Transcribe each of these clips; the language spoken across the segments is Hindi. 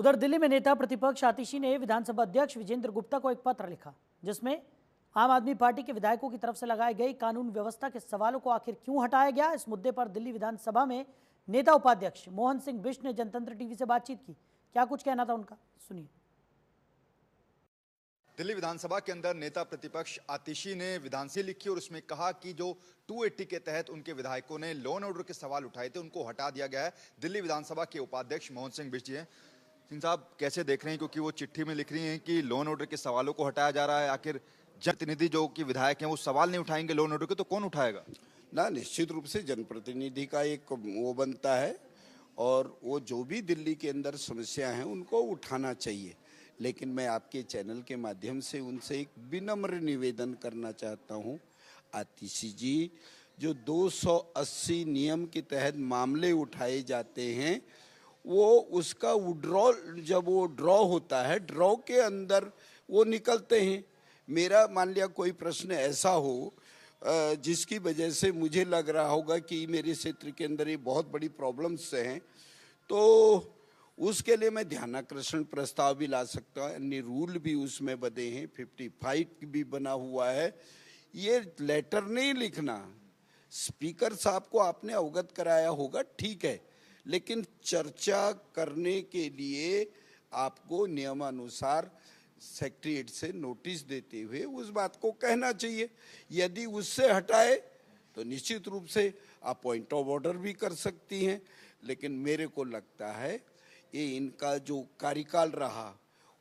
उधर दिल्ली में नेता प्रतिपक्ष आतिशी ने विधानसभा अध्यक्ष विजेंद्र गुप्ता को एक पत्र लिखा, जिसमें आम आदमी पार्टी के विधायकों की तरफ से लगाई गई कानून व्यवस्था के सवालों को आखिर क्यों हटाया गया। इस मुद्दे पर दिल्ली विधानसभा में नेता उपाध्यक्ष मोहन सिंह बिष्ट ने जनतंत्र टीवी से बातचीत की। क्या कुछ कहना था उनका, सुनिए। दिल्ली विधानसभा के अंदर नेता प्रतिपक्ष आतिशी ने विधानसभा लिखी और उसमें कहा कि जो 280 के तहत उनके विधायकों ने लॉ एंड ऑर्डर के सवाल उठाए थे उनको हटा दिया गया है। दिल्ली विधानसभा के उपाध्यक्ष मोहन सिंह बिष्ट जी हैं। सिंह साहब, कैसे देख रहे हैं, क्योंकि वो चिट्ठी में लिख रही हैं कि लॉ एंड ऑर्डर के सवालों को हटाया जा रहा है। आखिर जनप्रतिनिधि जो कि विधायक हैं वो सवाल नहीं उठाएंगे लॉ एंड ऑर्डर के, तो कौन उठाएगा? ना, निश्चित रूप से जनप्रतिनिधि का एक वो बनता है और वो जो भी दिल्ली के अंदर समस्या हैं उनको उठाना चाहिए। लेकिन मैं आपके चैनल के माध्यम से उनसे एक विनम्र निवेदन करना चाहता हूं, आतिशी जी, जो 280 नियम के तहत मामले उठाए जाते हैं वो उसका विड्रॉल, जब वो ड्रॉ होता है, ड्रॉ के अंदर वो निकलते हैं। मेरा मान लिया कोई प्रश्न ऐसा हो जिसकी वजह से मुझे लग रहा होगा कि मेरे क्षेत्र के अंदर ये बहुत बड़ी प्रॉब्लम्स हैं, तो उसके लिए मैं ध्यानाकर्षण प्रस्ताव भी ला सकता हूँ। अन्य रूल भी उसमें बने हैं, 55 भी बना हुआ है। ये लेटर नहीं लिखना, स्पीकर साहब को आपने अवगत कराया होगा, ठीक है, लेकिन चर्चा करने के लिए आपको नियमानुसार सेक्रेटरीट से नोटिस देते हुए उस बात को कहना चाहिए। यदि उससे हटाए तो निश्चित रूप से आप पॉइंट ऑफ ऑर्डर भी कर सकती हैं। लेकिन मेरे को लगता है ये इनका जो कार्यकाल रहा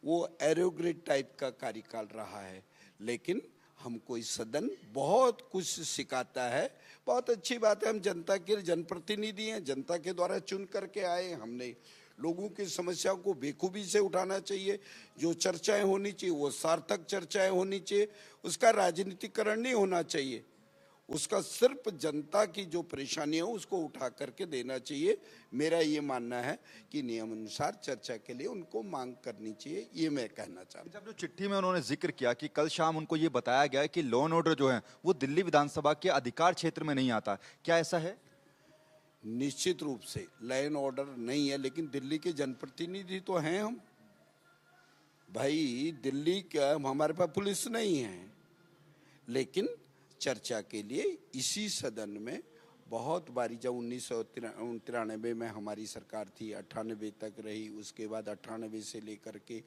वो एरोग्रेट टाइप का कार्यकाल रहा है। लेकिन हमको इस सदन बहुत कुछ सिखाता है। बहुत अच्छी बात है, हम जनता के जनप्रतिनिधि हैं, जनता के द्वारा चुन करके आए। हमने लोगों की समस्याओं को बेखूबी से उठाना चाहिए। जो चर्चाएं होनी चाहिए वो सार्थक चर्चाएं होनी चाहिए, उसका राजनीतिकरण नहीं होना चाहिए। उसका सिर्फ जनता की जो परेशानी है उसको उठा करके देना चाहिए। मेरा ये मानना है कि नियम अनुसार चर्चा के लिए उनको मांग करनी चाहिए, ये मैं कहना चाहता हूँ। जब जो चिट्ठी में उन्होंने जिक्र किया कि कल शाम उनको ये बताया गया है कि लॉ एंड ऑर्डर जो है वो दिल्ली विधानसभा के अधिकार क्षेत्र में नहीं आता, क्या ऐसा है? निश्चित रूप से लॉ एंड ऑर्डर नहीं है, लेकिन दिल्ली के जनप्रतिनिधि तो हैं हम भाई। दिल्ली का हमारे पास पुलिस नहीं है, लेकिन चर्चा के लिए इसी सदन में बहुत बारी, जब 1993 में हमारी सरकार थी, 98 तक रही, उसके बाद 98 से लेकर के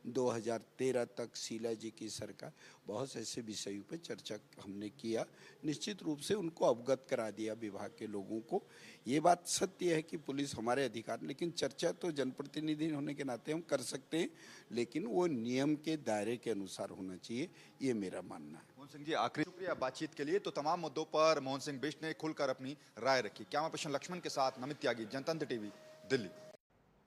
2013 तक शीला जी की सरकार, बहुत ऐसे विषयों पर चर्चा हमने किया। निश्चित रूप से उनको अवगत करा दिया विभाग के लोगों को। ये बात सत्य है कि पुलिस हमारे अधिकार, लेकिन चर्चा तो जनप्रतिनिधि होने के नाते हम कर सकते हैं, लेकिन वो नियम के दायरे के अनुसार होना चाहिए, ये मेरा मानना है। मोहन सिंह जी, आखिरी शुक्रिया बातचीत के लिए। तो तमाम मुद्दों पर मोहन सिंह बिष्ट ने खुलकर अपनी राय रखी। कैमरा पर्सन लक्ष्मण के साथ नमित त्यागी, जनतंत्र टीवी, दिल्ली।